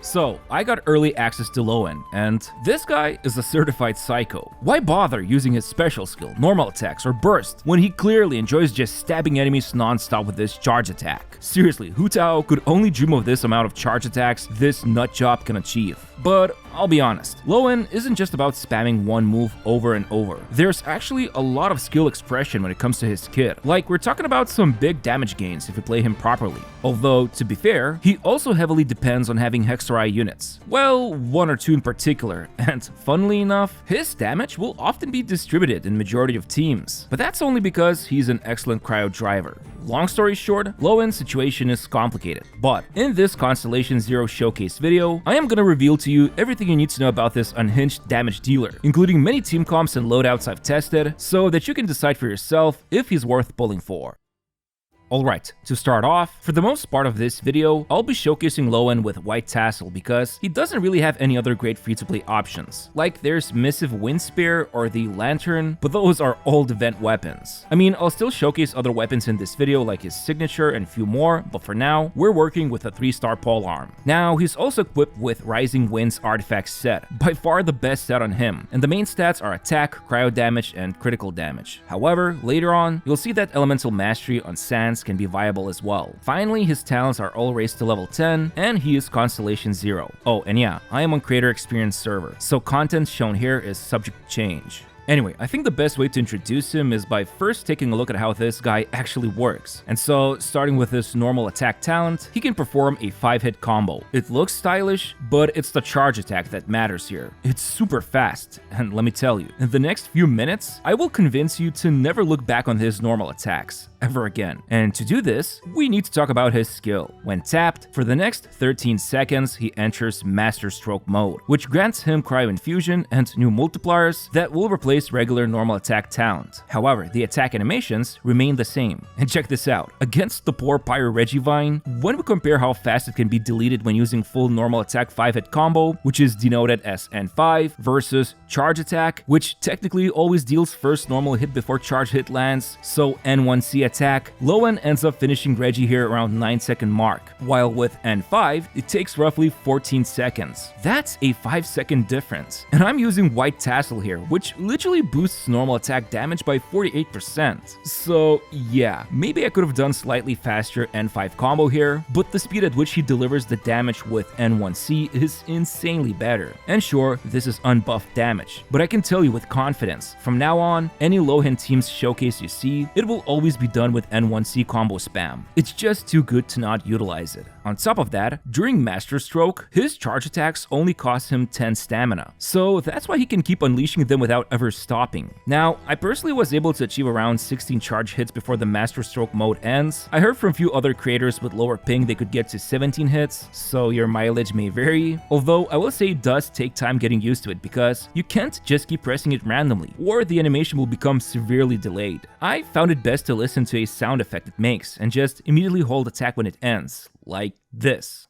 So, I got early access to Lohen, and this guy is a certified psycho. Why bother using his special skill, normal attacks, or burst, when he clearly enjoys just stabbing enemies non-stop with this charge attack? Seriously, Hu Tao could only dream of this amount of charge attacks this nutjob can achieve. But I'll be honest, Lohen isn't just about spamming one move over and over. There's actually a lot of skill expression when it comes to his kit. Like, we're talking about some big damage gains if you play him properly. Although, to be fair, he also heavily depends on having Hexarai units. Well, one or two in particular, and funnily enough, his damage will often be distributed in majority of teams. But that's only because he's an excellent cryo driver. Long story short, Lohen's situation is complicated, but in this Constellation Zero showcase video, I am gonna reveal to you everything you need to know about this unhinged damage dealer, including many team comps and loadouts I've tested, so that you can decide for yourself if he's worth pulling for. Alright, to start off, for the most part of this video, I'll be showcasing Lohen with White Tassel because he doesn't really have any other great free-to-play options. Like, there's Missive Wind Spear or the Lantern, but those are old event weapons. I mean, I'll still showcase other weapons in this video like his signature and few more, but for now, we're working with a 3-star polearm. Now, he's also equipped with Rising Winds artifact set, by far the best set on him, and the main stats are attack, cryo damage, and critical damage. However, later on, you'll see that Elemental Mastery on Sands can be viable as well. Finally, his talents are all raised to level 10, and he is Constellation 0. Oh, and yeah, I am on Creator Experience server, so content shown here is subject to change. Anyway, I think the best way to introduce him is by first taking a look at how this guy actually works. And so, starting with his normal attack talent, he can perform a 5-hit combo. It looks stylish, but it's the charge attack that matters here. It's super fast, and let me tell you, in the next few minutes, I will convince you to never look back on his normal attacks ever again. And to do this, we need to talk about his skill. When tapped, for the next 13 seconds, he enters Master Stroke mode, which grants him Cryo Infusion and new multipliers that will replace regular normal attack talent. However, the attack animations remain the same. And check this out, against the poor Pyro Regivine, when we compare how fast it can be deleted when using full normal attack 5-hit combo, which is denoted as N5, versus charge attack, which technically always deals first normal hit before charge hit lands, so N1C attack, Lohen ends up finishing Reggie here around 9-second mark, while with N5, it takes roughly 14 seconds. That's a 5-second difference. And I'm using White Tassel here, which literally boosts normal attack damage by 48%. So yeah, maybe I could have done slightly faster N5 combo here, but the speed at which he delivers the damage with N1C is insanely better. And sure, this is unbuffed damage, but I can tell you with confidence, from now on, any Lohen team's showcase you see, it will always be done with N1C combo spam. It's just too good to not utilize it. On top of that, during Master Stroke, his charge attacks only cost him 10 stamina, so that's why he can keep unleashing them without ever stopping. Now, I personally was able to achieve around 16 charge hits before the Master Stroke mode ends. I heard from a few other creators with lower ping they could get to 17 hits, so your mileage may vary, although I will say it does take time getting used to it because you can't just keep pressing it randomly, or the animation will become severely delayed. I found it best to listen to a sound effect it makes and just immediately hold attack when it ends, like this.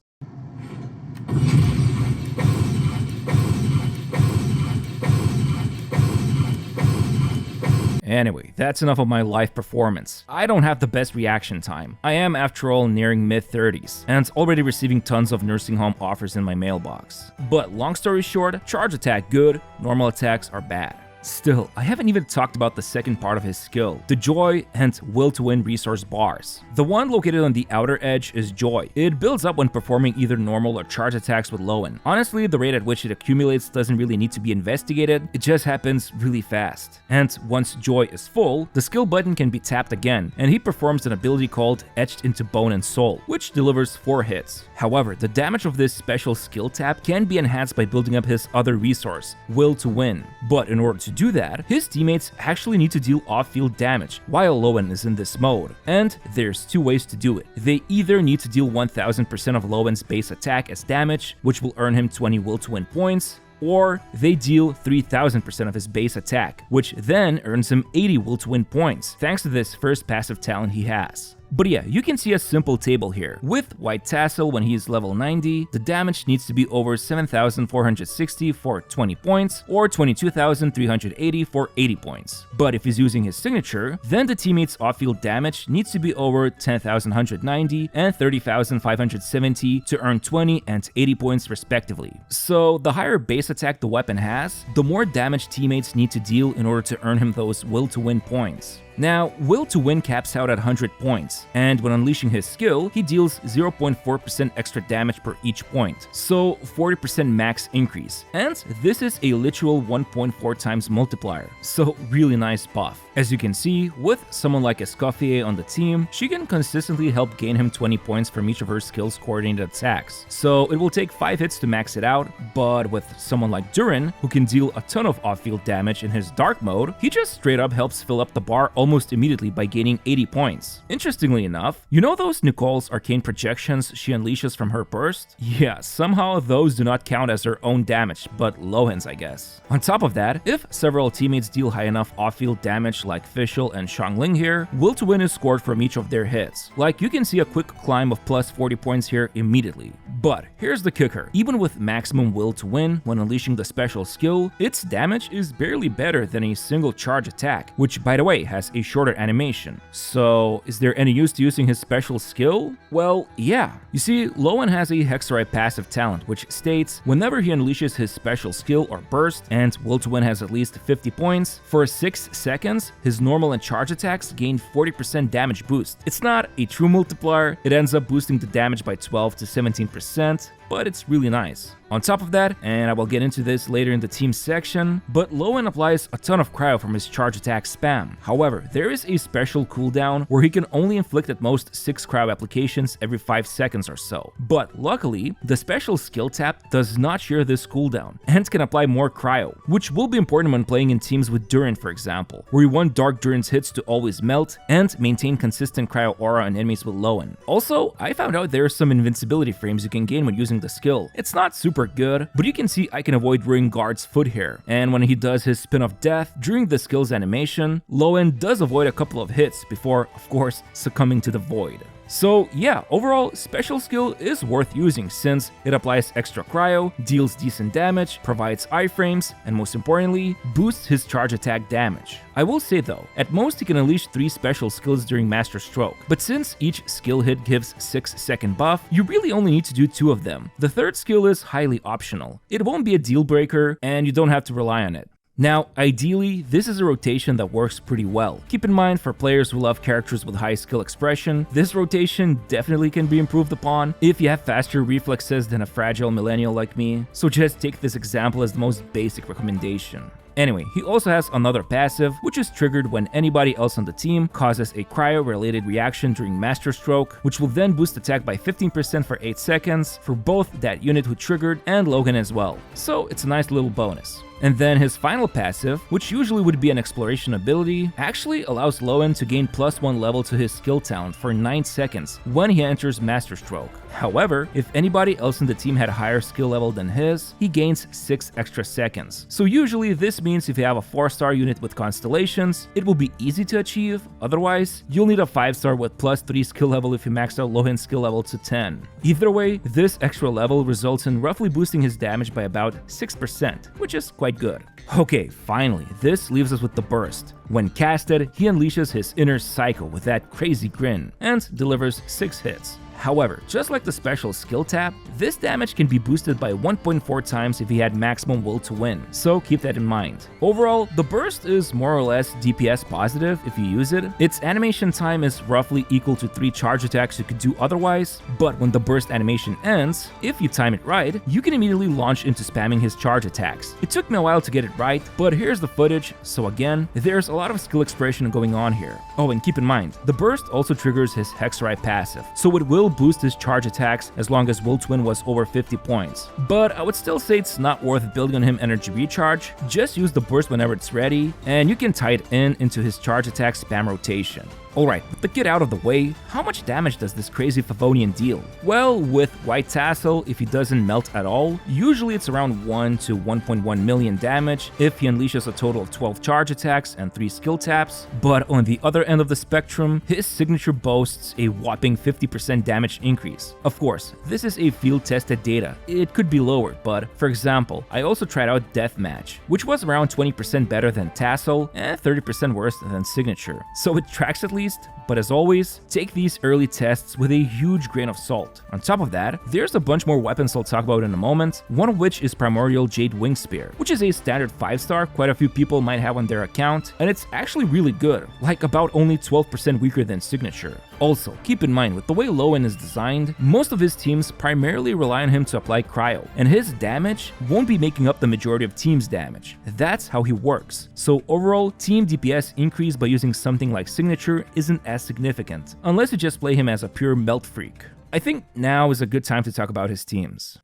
Anyway, that's enough of my live performance. I don't have the best reaction time. I am, after all, nearing mid-30s, and already receiving tons of nursing home offers in my mailbox. But long story short, charge attack good, normal attacks are bad. Still, I haven't even talked about the second part of his skill, the Joy and Will to Win resource bars. The one located on the outer edge is Joy. It builds up when performing either normal or charge attacks with Lohen. Honestly, the rate at which it accumulates doesn't really need to be investigated, it just happens really fast. And once Joy is full, the skill button can be tapped again, and he performs an ability called Etched into Bone and Soul, which delivers 4 hits. However, the damage of this special skill tap can be enhanced by building up his other resource, Will to Win. But in order to do that, his teammates actually need to deal off-field damage while Lohen is in this mode. And there's 2 ways to do it. They either need to deal 1000% of Lohen's base attack as damage, which will earn him 20 Will to Win points, or they deal 3000% of his base attack, which then earns him 80 Will to Win points, thanks to this first passive talent he has. But yeah, you can see a simple table here. With White Tassel, when he is level 90, the damage needs to be over 7,460 for 20 points, or 22,380 for 80 points. But if he's using his signature, then the teammate's off-field damage needs to be over 10,190 and 30,570 to earn 20 and 80 points respectively. So the higher base attack the weapon has, the more damage teammates need to deal in order to earn him those will to win points. Now, Will to Win caps out at 100 points, and when unleashing his skill, he deals 0.4% extra damage per each point, so 40% max increase, and this is a literal 1.4 times multiplier, so really nice buff. As you can see, with someone like Escoffier on the team, she can consistently help gain him 20 points from each of her skills coordinated attacks, so it will take 5 hits to max it out, but with someone like Durin, who can deal a ton of off-field damage in his dark mode, he just straight up helps fill up the bar almost immediately by gaining 80 points. Interestingly enough, you know those Nicole's arcane projections she unleashes from her burst? Yeah, somehow those do not count as her own damage, but Lohen's I guess. On top of that, if several teammates deal high enough off-field damage like Fischl and Xiangling here, Will to Win is scored from each of their hits. Like you can see a quick climb of plus 40 points here immediately. But here's the kicker, even with maximum Will to Win when unleashing the special skill, its damage is barely better than a single charge attack, which by the way has a shorter animation. So is there any use to using his special skill? Well, yeah. You see, Lohen has a Hexerite passive talent, which states whenever he unleashes his special skill or burst, and Will to Win has at least 50 points, for 6 seconds, his normal and charge attacks gain 40% damage boost. It's not a true multiplier, it ends up boosting the damage by 12 to 17%, but it's really nice. On top of that, and I will get into this later in the team section, but Lohen applies a ton of cryo from his charge attack spam. However, there is a special cooldown where he can only inflict at most 6 cryo applications every 5 seconds or so. But luckily, the special skill tap does not share this cooldown, and can apply more cryo, which will be important when playing in teams with Durin for example, where you want Dark Durin's hits to always melt and maintain consistent cryo aura on enemies with Lohen. Also, I found out there are some invincibility frames you can gain when using the skill. It's not super good, but you can see I can avoid Ring Guard's foot here, and when he does his Spin of Death during the skill's animation, Lohen does avoid a couple of hits before, of course, succumbing to the void. So yeah, overall, special skill is worth using since it applies extra cryo, deals decent damage, provides iframes, and most importantly, boosts his charge attack damage. I will say though, at most he can unleash 3 special skills during Master Stroke, but since each skill hit gives 6-second buff, you really only need to do 2 of them. The third skill is highly optional. It won't be a deal breaker, and you don't have to rely on it. Now, ideally, this is a rotation that works pretty well. Keep in mind, for players who love characters with high skill expression, this rotation definitely can be improved upon if you have faster reflexes than a fragile millennial like me, so just take this example as the most basic recommendation. Anyway, he also has another passive, which is triggered when anybody else on the team causes a cryo-related reaction during Master Stroke, which will then boost attack by 15% for 8 seconds for both that unit who triggered and Lohen as well. So it's a nice little bonus. And then his final passive, which usually would be an exploration ability, actually allows Lohen to gain +1 level to his skill talent for 9 seconds when he enters Master Stroke. However, if anybody else in the team had a higher skill level than his, he gains 6 extra seconds. So usually this means if you have a 4-star unit with constellations, it will be easy to achieve, otherwise you'll need a 5-star with +3 skill level if you max out Lohen's skill level to 10. Either way, this extra level results in roughly boosting his damage by about 6%, which is quite good. Okay, finally, this leaves us with the burst. When casted, he unleashes his inner psycho with that crazy grin and delivers 6 hits. However, just like the special skill tap, this damage can be boosted by 1.4 times if he had maximum will to win, so keep that in mind. Overall, the burst is more or less DPS positive if you use it. Its animation time is roughly equal to 3 charge attacks you could do otherwise, but when the burst animation ends, if you time it right, you can immediately launch into spamming his charge attacks. It took me a while to get it right, but here's the footage, so again, there's a lot of skill expression going on here. Oh, and keep in mind, the burst also triggers his Hexerite passive, so it will boost his charge attacks as long as will to win was over 50 points. But I would still say it's not worth building on him energy recharge, just use the burst whenever it's ready, and you can tie it into his charge attack spam rotation. Alright, with the kit out of the way, how much damage does this crazy Favonian deal? Well, with White Tassel, if he doesn't melt at all, usually it's around 1 to 1.1 million damage if he unleashes a total of 12 charge attacks and 3 skill taps, but on the other end of the spectrum, his signature boasts a whopping 50% damage increase. Of course, this is a field-tested data. It could be lower, but for example, I also tried out Deathmatch, which was around 20% better than Tassel and 30% worse than Signature. So it tracks at least, but as always, take these early tests with a huge grain of salt. On top of that, there's a bunch more weapons I'll talk about in a moment, one of which is Primordial Jade Wing Spear, which is a standard 5-star quite a few people might have on their account, and it's actually really good, like about only 12% weaker than Signature. Also, keep in mind, with the way Lohen is designed, most of his teams primarily rely on him to apply Cryo, and his damage won't be making up the majority of team's damage. That's how he works. So overall, team DPS increase by using something like Signature isn't as significant, unless you just play him as a pure melt freak. I think now is a good time to talk about his teams.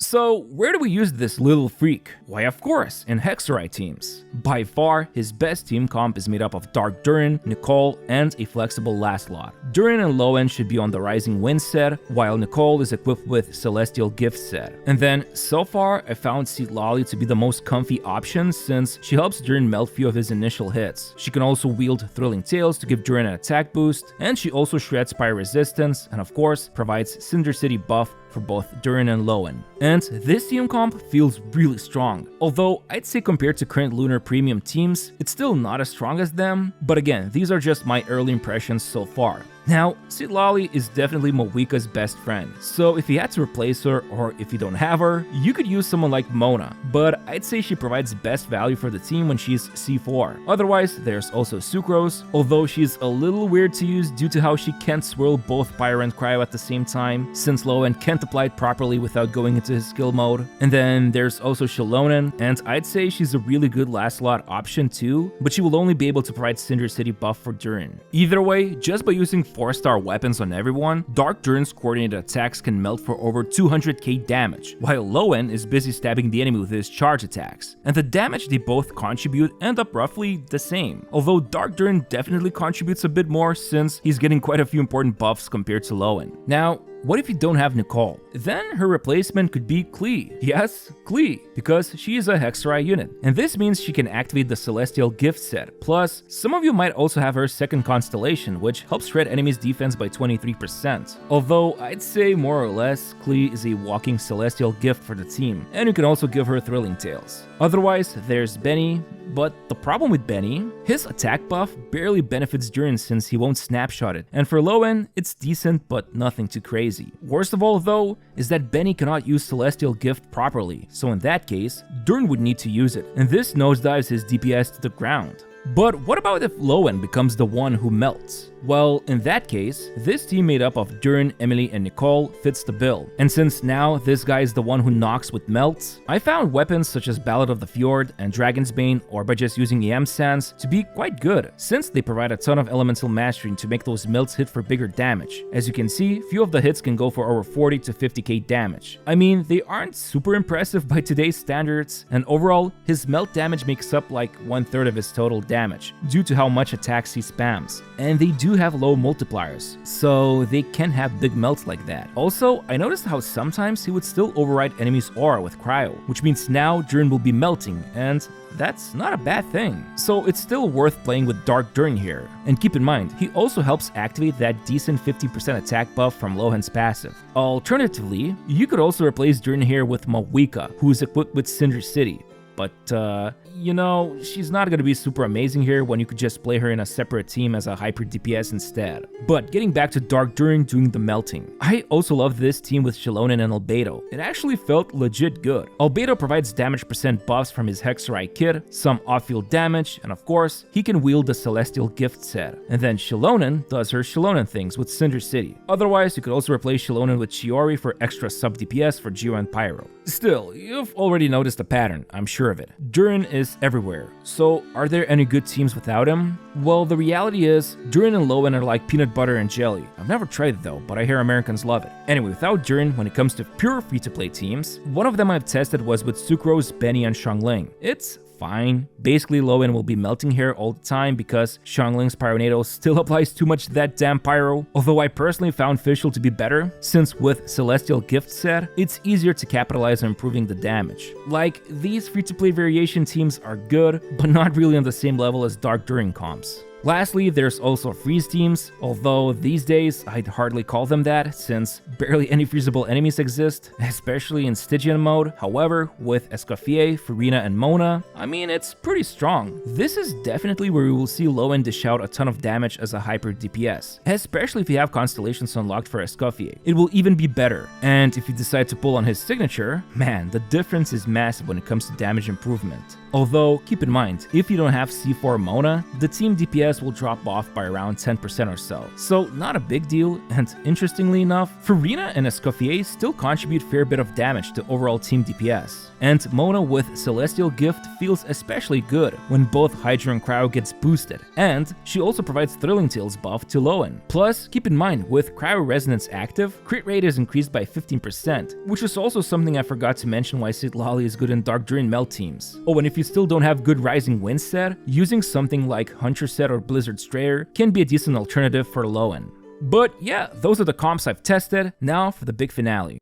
So, where do we use this little freak? Why, of course, in Hexorite teams. By far, his best team comp is made up of Dark Durin, Nicole, and a flexible last lot. Durin and Lohen should be on the Rising Wind set, while Nicole is equipped with Celestial Gift set. And then, so far, I found Seedlolly to be the most comfy option since she helps Durin melt few of his initial hits. She can also wield Thrilling Tales to give Durin an attack boost, and she also shreds Pyre resistance, and of course, provides Cinder City buff for both Durin and Lohen. And this team comp feels really strong, although I'd say compared to current Lunar Premium teams, it's still not as strong as them, but again, these are just my early impressions so far. Now, Seedlolly is definitely Moika's best friend, so if you had to replace her, or if you don't have her, you could use someone like Mona, but I'd say she provides best value for the team when she's C4. Otherwise, there's also Sucrose, although she's a little weird to use due to how she can't swirl both Pyre and Cryo at the same time, since Lohen can't apply it properly without going into his skill mode. And then there's also Shilonen, and I'd say she's a really good last slot option too, but she will only be able to provide Cinder City buff for Durin. Either way, just by using 4-star weapons on everyone, Dark Durin's coordinated attacks can melt for over 200k damage, while Lohen is busy stabbing the enemy with his charge attacks. And the damage they both contribute end up roughly the same, although Dark Durin definitely contributes a bit more since he's getting quite a few important buffs compared to Lohen. Now, what if you don't have Nicole? Then her replacement could be Klee. Yes, Klee, because she is a Hexorite unit, and this means she can activate the Celestial Gift set. Plus, some of you might also have her second constellation, which helps shred enemies' defense by 23%. Although, I'd say more or less, Klee is a walking Celestial Gift for the team, and you can also give her Thrilling Tales. Otherwise, there's Benny, but the problem with Benny, his attack buff barely benefits Durin since he won't snapshot it, and for Lohen, it's decent but nothing too crazy. Worst of all though, is that Benny cannot use Celestial Gift properly, so in that case, Durin would need to use it, and this nosedives his DPS to the ground. But what about if Lohen becomes the one who melts? Well, in that case, this team made up of Durin, Emily, and Nicole fits the bill. And since now this guy is the one who knocks with melts, I found weapons such as Ballad of the Fjord and Dragon's Bane, or by just using EM Sands, to be quite good, since they provide a ton of elemental mastery to make those melts hit for bigger damage. As you can see, few of the hits can go for over 40 to 50k damage. I mean, they aren't super impressive by today's standards, and overall, his melt damage makes up like 1/3 of his total damage, due to how much attacks he spams. And they do have low multipliers, so they can have big melts like that. Also, I noticed how sometimes he would still override enemies' aura with Cryo, which means now Durin will be melting, and that's not a bad thing. So it's still worth playing with Dark Durin here. And keep in mind, he also helps activate that decent 50% attack buff from Lohen's passive. Alternatively, you could also replace Durin here with Moika, who is equipped with Cinder City. But, you know, she's not gonna be super amazing here when you could just play her in a separate team as a hyper DPS instead. But getting back to Dark Durin doing the melting, I also love this team with Shilonen and Albedo. It actually felt legit good. Albedo provides damage percent buffs from his Hexorite kit, some off-field damage, and of course, he can wield the Celestial Gift set. And then Shilonen does her Shilonen things with Cinder City. Otherwise, you could also replace Shilonen with Chiori for extra sub DPS for Geo and Pyro. Still, you've already noticed a pattern, I'm sure of it. Durin is everywhere. So, are there any good teams without him? Well, the reality is, Durin and Lohen are like peanut butter and jelly. I've never tried it though, but I hear Americans love it. Anyway, without Durin, when it comes to pure free-to-play teams, one of them I've tested was with Sucrose, Benny, and Xiangling. It's fine. Basically, Lohen will be melting here all the time because Xiangling's Pyronado still applies too much to that damn pyro, although I personally found Fischl to be better, since with Celestial Gift set, it's easier to capitalize on improving the damage. Like, these free-to-play variation teams are good, but not really on the same level as Dark Durin comps. Lastly, there's also freeze teams, although these days I'd hardly call them that since barely any freezable enemies exist, especially in Stygian mode. However, with Escoffier, Furina, and Mona, I mean, it's pretty strong. This is definitely where we will see Lohen dish out a ton of damage as a hyper DPS, especially if you have constellations unlocked for Escoffier. It will even be better, and if you decide to pull on his signature, man, the difference is massive when it comes to damage improvement. Although, keep in mind, if you don't have C4 Mona, the team DPS will drop off by around 10% or so not a big deal, and interestingly enough, Furina and Escoffier still contribute fair bit of damage to overall team DPS. And Mona with Celestial Gift feels especially good when both Hydra and Cryo gets boosted, and she also provides Thrilling Tales buff to Lohen. Plus, keep in mind, with Cryo Resonance active, crit rate is increased by 15%, which is also something I forgot to mention why Citlali is good in Dark Durin Melt teams. Oh, and if you still don't have good Rising Wind set, using something like Hunter set or Blizzard Strayer can be a decent alternative for Lohen. But yeah, those are the comps I've tested. Now for the big finale.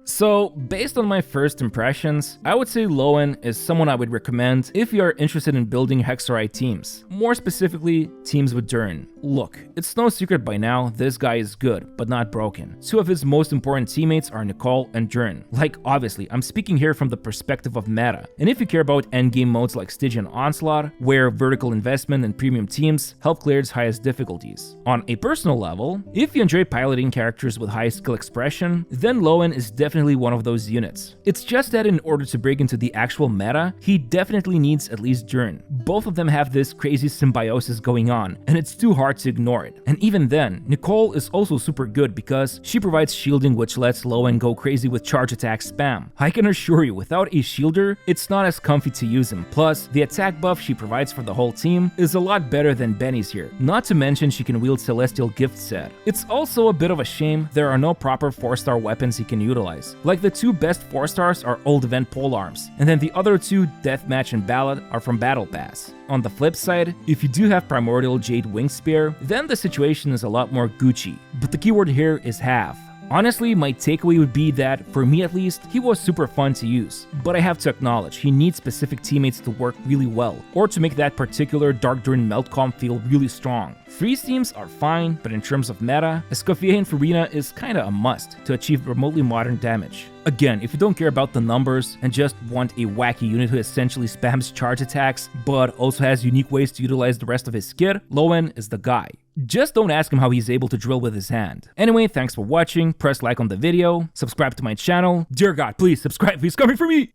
So, based on my first impressions, I would say Lohen is someone I would recommend if you are interested in building Hexorite teams, more specifically, teams with Durin. Look, it's no secret by now, this guy is good, but not broken. Two of his most important teammates are Nicole and Durin. Like, obviously, I'm speaking here from the perspective of meta, and if you care about endgame modes like Stygian Onslaught, where vertical investment and premium teams help clear its highest difficulties. On a personal level, if you enjoy piloting characters with high skill expression, then Lohen is definitely one of those units. It's just that in order to break into the actual meta, he definitely needs at least Durin. Both of them have this crazy symbiosis going on, and it's too hard to ignore it. And even then, Nicole is also super good because she provides shielding which lets Lohen go crazy with charge attack spam. I can assure you, without a shielder, it's not as comfy to use him. Plus, the attack buff she provides for the whole team is a lot better than Benny's here. Not to mention she can wield Celestial Gift set. It's also a bit of a shame there are no proper 4-star weapons he can utilize. Like, the two best 4-stars are Old Event Polearms, and then the other two, Deathmatch and Ballad, are from Battle Pass. On the flip side, if you do have Primordial Jade Wing Spear, then the situation is a lot more Gucci. But the keyword here is have. Honestly, my takeaway would be that, for me at least, he was super fun to use, but I have to acknowledge he needs specific teammates to work really well, or to make that particular Dark Durin Melt comp feel really strong. Freeze teams are fine, but in terms of meta, Escoffier and Furina is kinda a must to achieve remotely modern damage. Again, if you don't care about the numbers and just want a wacky unit who essentially spams charge attacks, but also has unique ways to utilize the rest of his kit, Lohen is the guy. Just don't ask him how he's able to drill with his hand. Anyway, thanks for watching, press like on the video, subscribe to my channel. Dear God, please subscribe, he's coming for me!